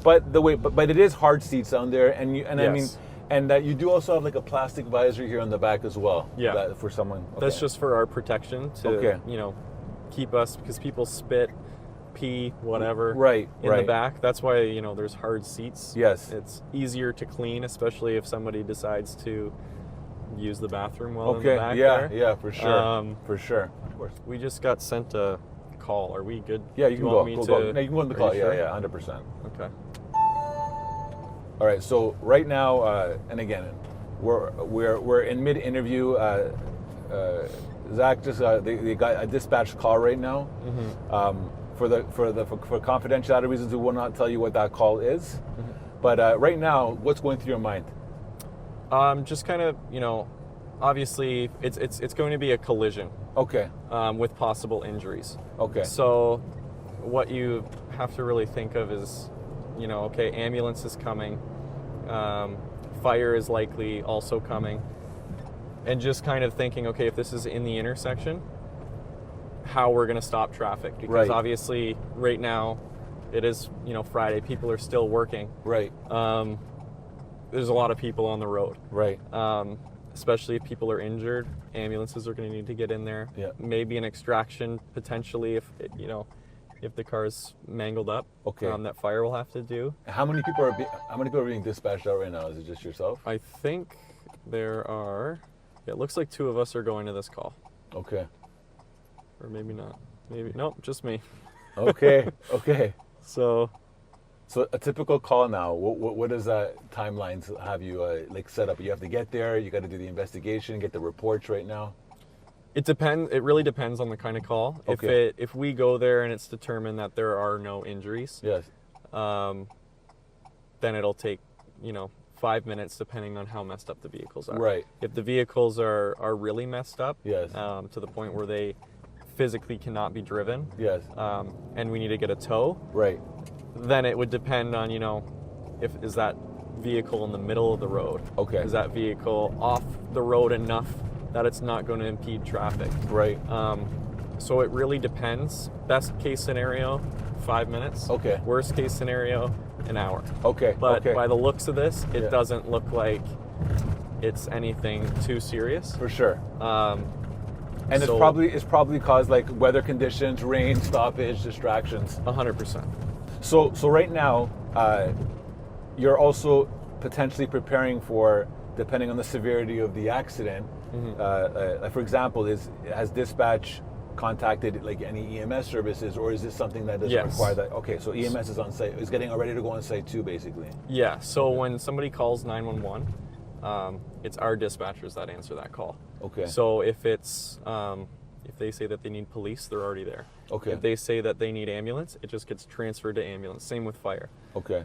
But it is hard seats down there, and I mean, Yes. and you do also have like a plastic visor here on the back as well. Yeah. For someone. That's okay. just for our protection to, Okay. keep us, because people spit, pee, whatever Right, in right. the back. That's why, there's hard seats. Yes. It's easier to clean, especially if somebody decides to use the bathroom while in Okay. the back Yeah. there. Yeah. For sure. For sure. Of course. We just got sent a call. Are we good? Yeah. Do You can want go. me Go. to- No, you can go on the Are call. you Yeah. sure? Yeah. 100%. Okay. All right. So right now, and again, we're in mid interview. Zach just they got a dispatch call right now. Mm-hmm. For confidentiality reasons, we will not tell you what that call is. Mm-hmm. But right now, what's going through your mind? Just kind of, obviously it's going to be a collision Okay. with possible injuries. Okay. So what you have to really think of is, okay, ambulance is coming, fire is likely also coming, and just kind of thinking, okay, if this is in the intersection, how we're going to stop traffic. Because Right. obviously right now it is, Friday, people are still working. Right. There's a lot of people on the road. Right. Especially if people are injured, ambulances are going to need to get in there. Yeah. Maybe an extraction potentially if the car's mangled up. Okay. That fire will have to do. How many people are being dispatched out right now? Is it just yourself? I think there are. It looks like 2 of us are going to this call, Okay. or maybe not. Maybe nope, just me. Okay. Okay. So So a typical call now, what does that timelines have you set up? You have to get there, you got to do the investigation, get the reports right now? it depends. It really depends on the kind of call. Okay. If we go there and it's determined that there are no injuries, Yes. then it'll take 5 minutes depending on how messed up the vehicles are. Right. If the vehicles are really messed up, Yes. to the point where they physically cannot be driven, Yes. and we need to get a tow, Right. then it would depend on is that vehicle in the middle of the road? Okay. Is that vehicle off the road enough that it's not going to impede traffic? Right. So it really depends. Best case scenario, 5 minutes. Okay. Worst case scenario, an hour. Okay. But okay. by the looks of this, it Yeah. doesn't look like it's anything too serious. For sure. And So- it's probably caused like weather conditions, rain, stoppage, distractions. 100%. So right now, you're also potentially preparing for, depending on the severity of the accident. Mm-hmm. For example, has dispatch contacted like any EMS services, or is this something that doesn't Yes. require that? Okay, so EMS is on site. Is getting ready to go on site too, basically. Yeah. So when somebody calls 911, it's our dispatchers that answer that call. Okay. So if it's if they say that they need police, they're already there. Okay. If they say that they need ambulance, it just gets transferred to ambulance. Same with fire. Okay.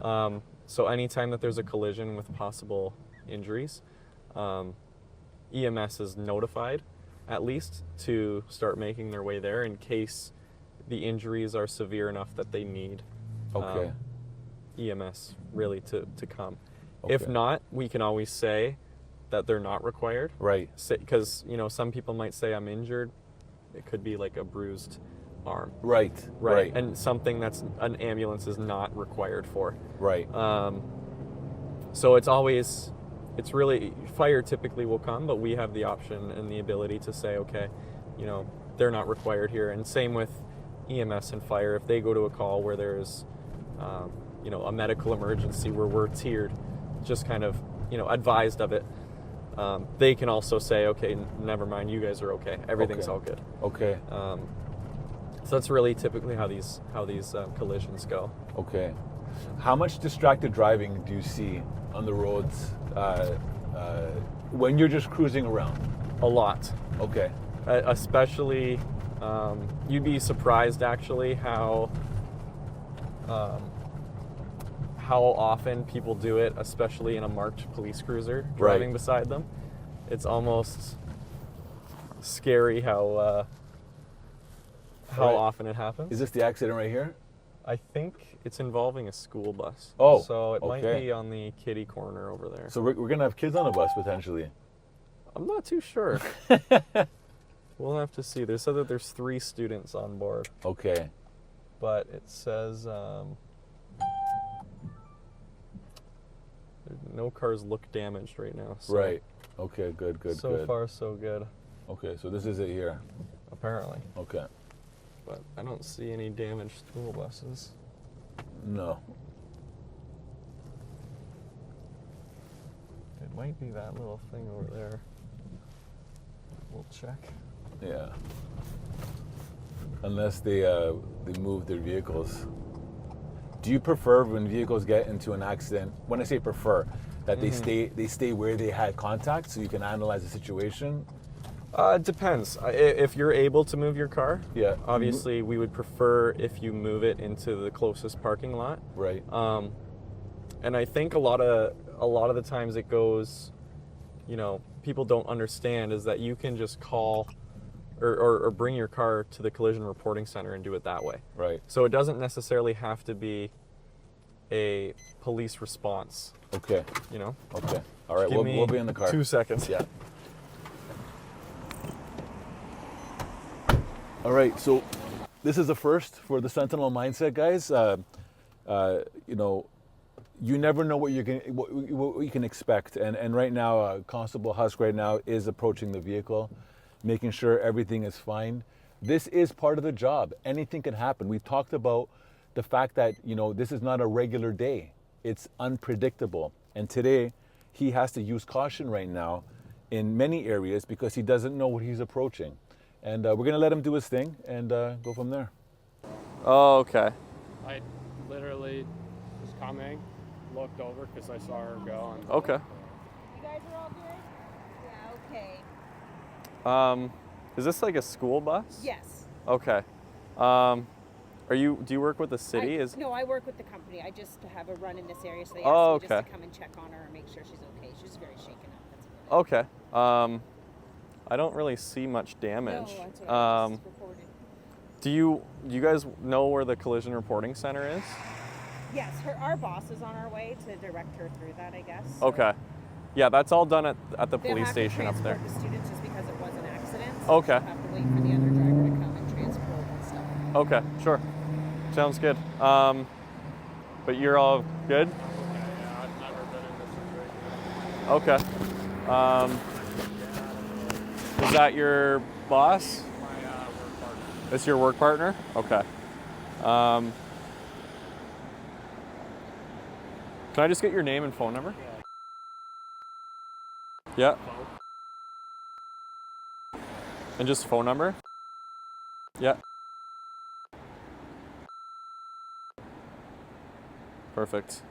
So anytime that there's a collision with possible injuries, EMS is notified at least to start making their way there in case the injuries are severe enough that they need Okay. EMS really to come. Okay. If not, we can always say that they're not required. Right. Because some people might say I'm injured. It could be like a bruised arm. Right. Right. And something that's an ambulance is not required for. Right. So it's really, fire typically will come, but we have the option and the ability to say, okay, they're not required here. And same with EMS and fire. If they go to a call where there's, a medical emergency where we're tiered, just kind of, advised of it, they can also say, okay, never mind, you guys are okay. Everything's Okay. all good. Okay. So that's really typically how these collisions go. Okay. How much distracted driving do you see on the roads when you're just cruising around? A lot. Okay. Especially, you'd be surprised actually how often people do it, especially in a marked police cruiser driving beside them. It's almost scary how often it happens. Is this the accident right here? I think it's involving a school bus. Oh, so it might okay. be on the kiddie corner over there. So we're gonna have kids on a bus potentially. I'm not too sure. We'll have to see. They said that there's 3 students on board, Okay. but it says no cars look damaged right now. So Right. Okay. Good. Good. So good. far, so good. Okay. So this is it here. Apparently. Okay. But I don't see any damaged school buses. No. It might be that little thing over there. We'll check. Yeah. Unless they move their vehicles. Do you prefer when vehicles get into an accident? When I say prefer, that they stay where they had contact, so you can analyze the situation. It depends. If you're able to move your car, Yeah. obviously we would prefer if you move it into the closest parking lot. Right. And I think a lot of the times it goes, people don't understand is that you can just call or bring your car to the collision reporting center and do it that way. Right. So it doesn't necessarily have to be a police response. Okay. Okay. All right. Give We'll be in the car. 2 seconds. Yeah. All right, so this is the first for the Sentinel mindset, guys. You never know what you can expect, and right now, Constable Husk right now is approaching the vehicle, making sure everything is fine. This is part of the job. Anything can happen. We talked about the fact that this is not a regular day. It's unpredictable, and today he has to use caution right now in many areas because he doesn't know what he's approaching. And we're going to let him do his thing and go from there. Oh, okay. I literally was coming, looked over because I saw her go. And Okay. You guys are all good? Yeah, okay. Is this like a school bus? Yes. Okay. Do you work with the city? No, I work with the company. I just have a run in this area, so they Oh, asked me okay. just to come and check on her and make sure she's okay. She's very shaken up. That's Okay. I don't really see much damage. No, that's what I just reported. Do you guys know where the collision reporting center is? Yes, our boss is on our way to direct her through that, I guess. Okay. Yeah, that's all done at the They'll police have station to up there. transport the students just because it was an accident. So Okay. She'll have to wait for the other driver to come and transport and stuff. Okay, sure. Sounds good. But you're all good? yeah, I've never been in this situation. Okay. Is that your boss? My work partner. It's your work partner? Okay. Can I just get your name and phone number? Yeah. And just phone number? Yeah. Perfect.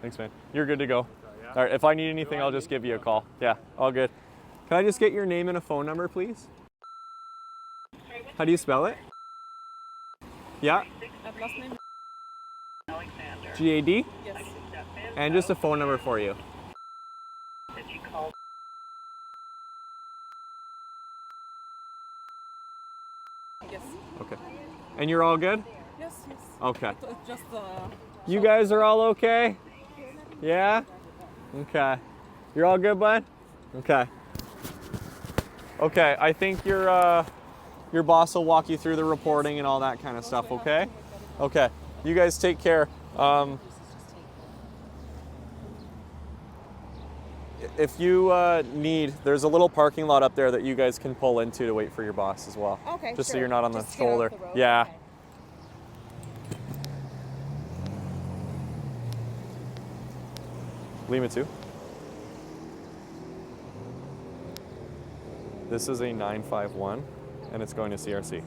Thanks, man. You're good to go. yeah. All right, if I need anything, I'll just give you a call. Yeah, all good. Can I just get your name and a phone number, please? How do you spell it? Yeah. I've lost my GAD? Yes. And just a phone number for you. Yes. Okay. And you're all good? Yes, yes. Okay. Just You guys are all okay? Yeah? Okay. You're all good, bud? Okay. Okay, I think your boss will walk you through the reporting and all that kind of stuff, okay? Okay. You guys take care. If you need, there's a little parking lot up there that you guys can pull into to wait for your boss as well. Okay, Just so sure. you're not on Just the get off shoulder. the road, Yeah. okay. Lima 2. This is a 951 and it's going to CRC.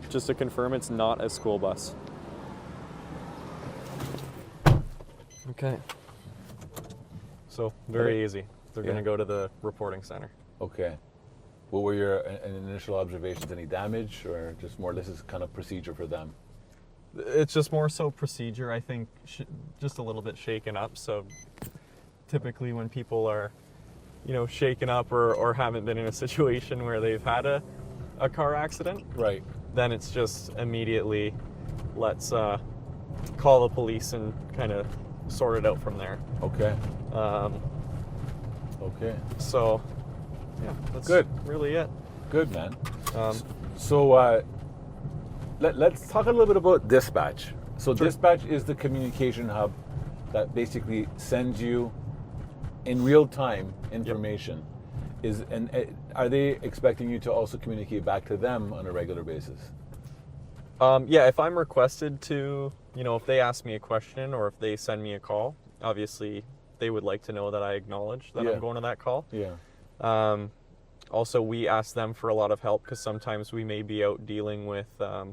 just to confirm, it's not a school bus. Okay. So very easy. They're going to go to the reporting center. Okay. What were your initial observations? Any damage, or just more or less is kind of procedure for them? It's just more so procedure. I think just a little bit shaken up. So typically when people are, shaken up or haven't been in a situation where they've had a car accident, Right. then it's just immediately let's call the police and kind of sort it out from there. Okay. Okay. So, yeah, that's good. Really it. Good, man. So let's talk a little bit about dispatch. So Sure. dispatch is the communication hub that basically sends you in real time information. Are they expecting you to also communicate back to them on a regular basis? Yeah, if I'm requested to, if they ask me a question or if they send me a call, obviously they would like to know that I acknowledge that I'm going to that call. Yeah. Also, we ask them for a lot of help because sometimes we may be out dealing with a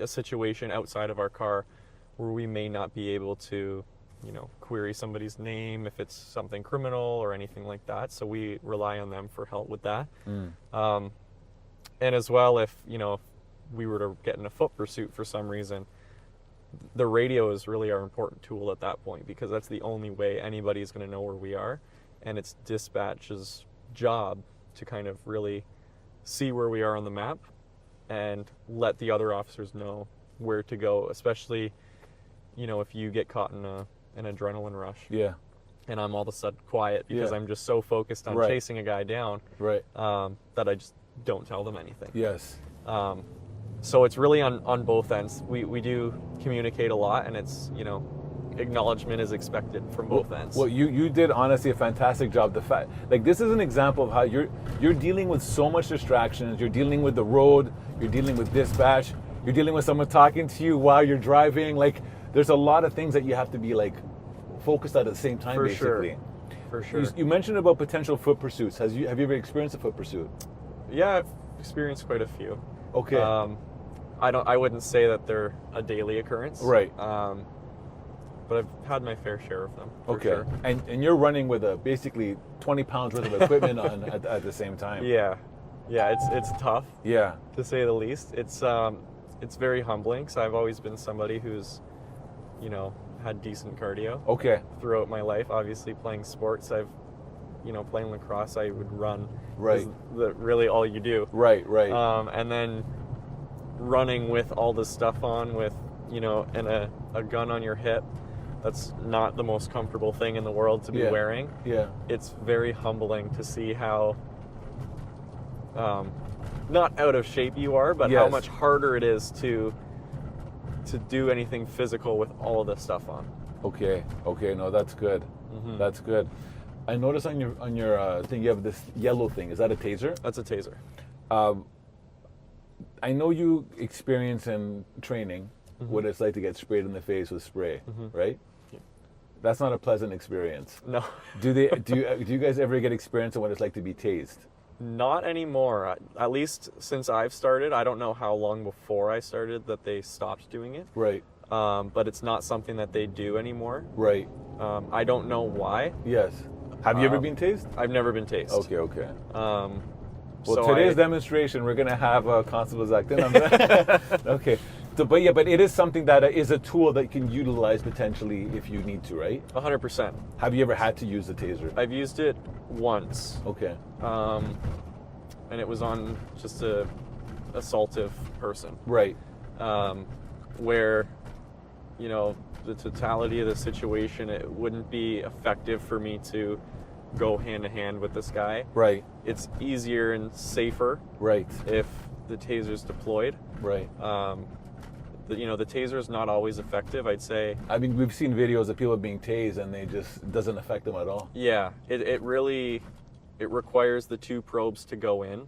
situation outside of our car where we may not be able to, query somebody's name if it's something criminal or anything like that. So we rely on them for help with that. And as well, if we were to get in a foot pursuit for some reason, the radio is really our important tool at that point, because that's the only way anybody is going to know where we are. And it's dispatch's job to kind of really see where we are on the map and let the other officers know where to go, especially, if you get caught in an adrenaline rush. Yeah. And I'm all of a sudden quiet because I'm just so focused on chasing a guy down, Right. that I just don't tell them anything. Yes. So it's really on both ends. We do communicate a lot, and it's, acknowledgement is expected from both ends. Well, you did honestly a fantastic job. The fact, this is an example of how you're dealing with so much distractions. You're dealing with the road. You're dealing with dispatch. You're dealing with someone talking to you while you're driving. There's a lot of things that you have to be focused at the same time. For basically. sure. For sure. You mentioned about potential foot pursuits. Have you ever experienced a foot pursuit? Yeah, I've experienced quite a few. Okay. I wouldn't say that they're a daily occurrence. Right. But I've had my fair share of them. For Okay. Sure. And you're running with basically 20 pounds worth of equipment on at the same time. Yeah. Yeah, it's tough. Yeah. To say the least. It's very humbling because I've always been somebody who's, had decent cardio. Okay. Throughout my life. Obviously playing sports, playing lacrosse, I would run. Right. Really all you do. Right. And then running with all this stuff on with, and a gun on your hip, that's not the most comfortable thing in the world to be wearing. Yeah. It's very humbling to see how, not out of shape you are, but how much harder it is to do anything physical with all of this stuff on. Okay. No, that's good. Mm-hmm. That's good. I noticed on your thing you have this yellow thing. Is that a taser? That's a taser. I know you experience in training what it's like to get sprayed in the face with spray, right? Yeah. That's not a pleasant experience. No. Do you guys ever get experience of what it's like to be tased? Not anymore. At least since I've started. I don't know how long before I started that they stopped doing it. Right. But it's not something that they do anymore. Right. I don't know why. Yes. Have you ever been tased? I've never been tased. Okay. Well, so today's demonstration, we're going to have Constable Zachary Husk. Okay. So, but it is something that is a tool that you can utilize potentially if you need to, right? 100%. Have you ever had to use the taser? I've used it once. Okay. And it was on just a assaultive person. Right. Where, the totality of the situation, it wouldn't be effective for me to go hand to hand with this guy. Right. It's easier and safer. Right. If the taser's deployed. Right. The taser is not always effective, I'd say. I mean, we've seen videos of people being tased and it doesn't affect them at all. Yeah, it really requires the two probes to go in,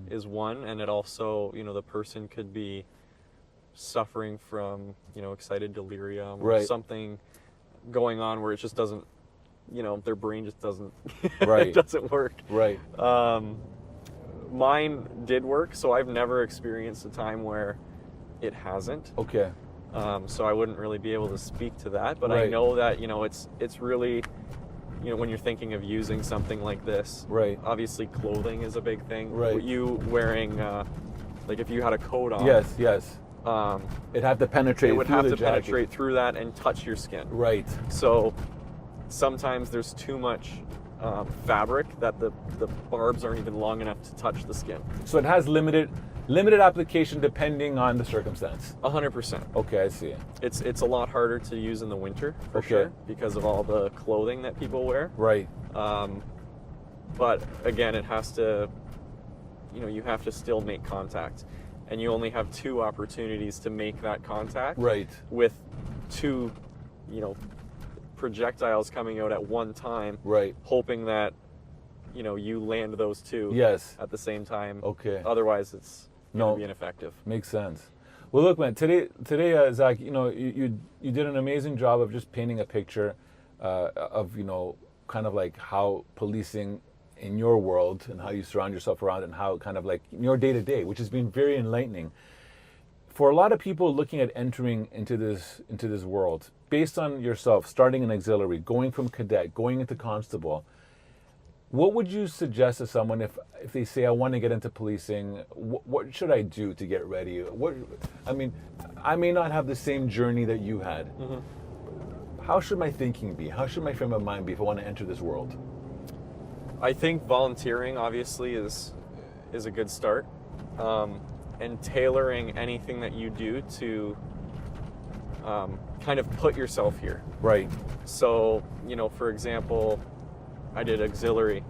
is one, and it also, the person could be suffering from, excited delirium or something going on where it just doesn't, their brain just doesn't, it doesn't work. Right. mine did work, so I've never experienced a time where it hasn't. Okay. So I wouldn't really be able to speak to that, but I Right. know that, it's really, when you're thinking of using something like this, Right. obviously clothing is a big thing. Right. You wearing, like if you had a coat on, Yes. It'd have to penetrate. it would through have the to jacket. penetrate through that and touch your skin. Right. So sometimes there's too much fabric that the barbs aren't even long enough to touch the skin. So it has limited application depending on the circumstance. 100%. Okay, I see. It's a lot harder to use in the winter for Okay. sure because of all the clothing that people wear. Right. But again, it has to, you have to still make contact, and you only have 2 opportunities to make that contact. Right. With 2, projectiles coming out at one time. Right. Hoping that, you land those 2. Yes. At the same time. Okay. Otherwise, it's No. going to be ineffective. Makes sense. Well, look, man. Today, Zach, you did an amazing job of just painting a picture of kind of like how policing in your world and how you surround yourself around and how kind of like your day to day, which has been very enlightening. For a lot of people looking at entering into this world, based on yourself starting an auxiliary, going from cadet, going into constable, what would you suggest to someone if they say, I want to get into policing, what should I do to get ready? I may not have the same journey that you had. Mm-hmm. How should my thinking be? How should my frame of mind be if I want to enter this world? I think volunteering obviously is a good start, and tailoring anything that you do to kind of put yourself here. Right. So, for example, I did auxiliary,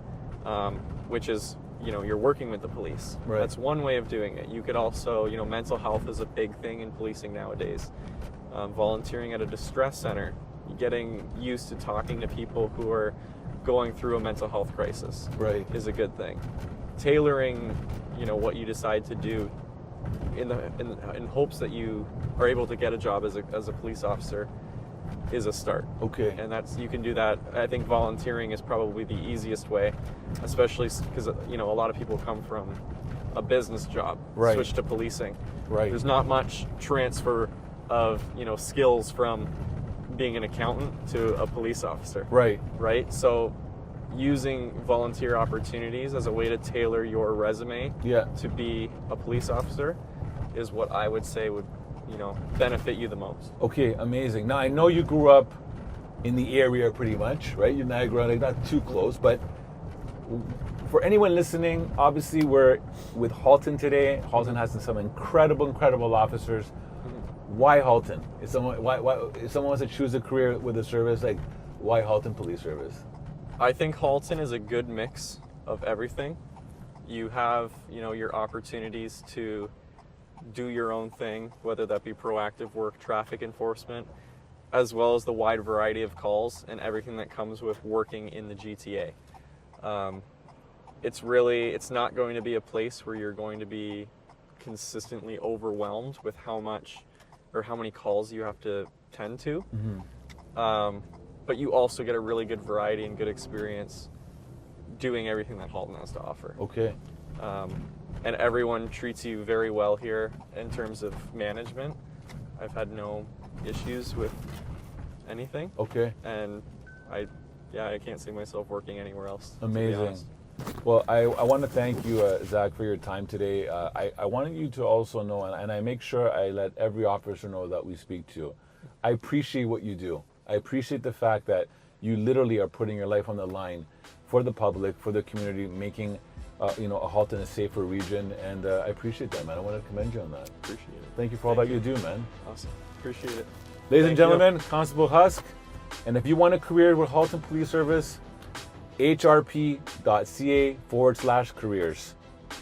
which is, you're working with the police. Right. That's one way of doing it. You could also, mental health is a big thing in policing nowadays. Volunteering at a distress center, getting used to talking to people who are going through a mental health crisis, Right. is a good thing. Tailoring, what you decide to do in hopes that you are able to get a job as a police officer is a start. Okay. And you can do that. I think volunteering is probably the easiest way, especially because, a lot of people come from a business job, Right. switch to policing. Right. There's not much transfer of, skills from being an accountant to a police officer. Right. Right? So using volunteer opportunities as a way to tailor your resume Yeah. to be a police officer is what I would say would, benefit you the most. Okay, amazing. Now I know you grew up in the area pretty much, right? You're Niagara, like not too close, but for anyone listening, obviously we're with Halton today. Halton has some incredible officers. Why Halton? If someone wants to choose a career with the service, like why Halton Police Service? I think Halton is a good mix of everything. You have, your opportunities to do your own thing, whether that be proactive work, traffic enforcement, as well as the wide variety of calls and everything that comes with working in the GTA. It's not going to be a place where you're going to be consistently overwhelmed with how many calls you have to tend to. Mm-hmm. But you also get a really good variety and good experience doing everything that Halton has to offer. Okay. And everyone treats you very well here in terms of management. I've had no issues with anything. Okay. And I can't see myself working anywhere else. Amazing. To be honest. Well, I want to thank you, Zach, for your time today. I wanted you to also know, and I make sure I let every officer know that we speak to. I appreciate what you do. I appreciate the fact that you literally are putting your life on the line for the public, for the community, making a Halton a safer region, and I appreciate that, man. I want to commend you on that. Appreciate it. Thank you for all that you do, man. Awesome. Appreciate it. Ladies and Thank gentlemen, Constable Husk, and if you want a career with Halton Police Service, hrp.ca/careers.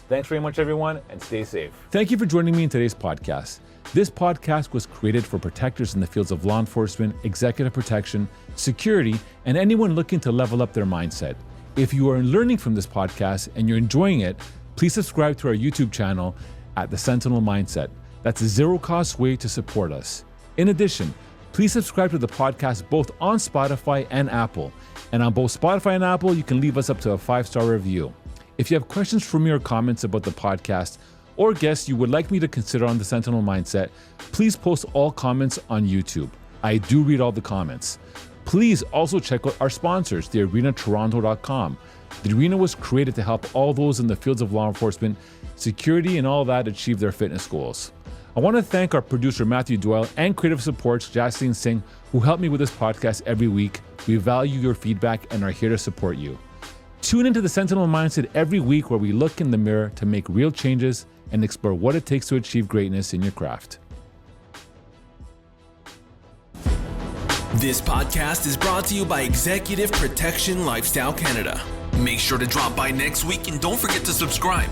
Thanks very much, everyone, and stay safe. Thank you for joining me in today's podcast. This podcast was created for protectors in the fields of law enforcement, executive protection, security, and anyone looking to level up their mindset. If you are learning from this podcast and you're enjoying it, please subscribe to our YouTube channel at the Sentinel Mindset. That's a zero-cost way to support us. In addition, please subscribe to the podcast both on Spotify and Apple. And on both Spotify and Apple, you can leave us up to a 5-star review. If you have questions for me or comments about the podcast or guests you would like me to consider on the Sentinel Mindset, please post all comments on YouTube. I do read all the comments. Please also check out our sponsors, thearenatoronto.com. The Arena was created to help all those in the fields of law enforcement, security, and all that achieve their fitness goals. I want to thank our producer Matthew Doyle and creative support Jaslene Singh, who help me with this podcast every week. We value your feedback and are here to support you. Tune into the Sentinel Mindset every week, where we look in the mirror to make real changes and explore what it takes to achieve greatness in your craft. This podcast is brought to you by Executive Protection Lifestyle Canada. Make sure to drop by next week and don't forget to subscribe.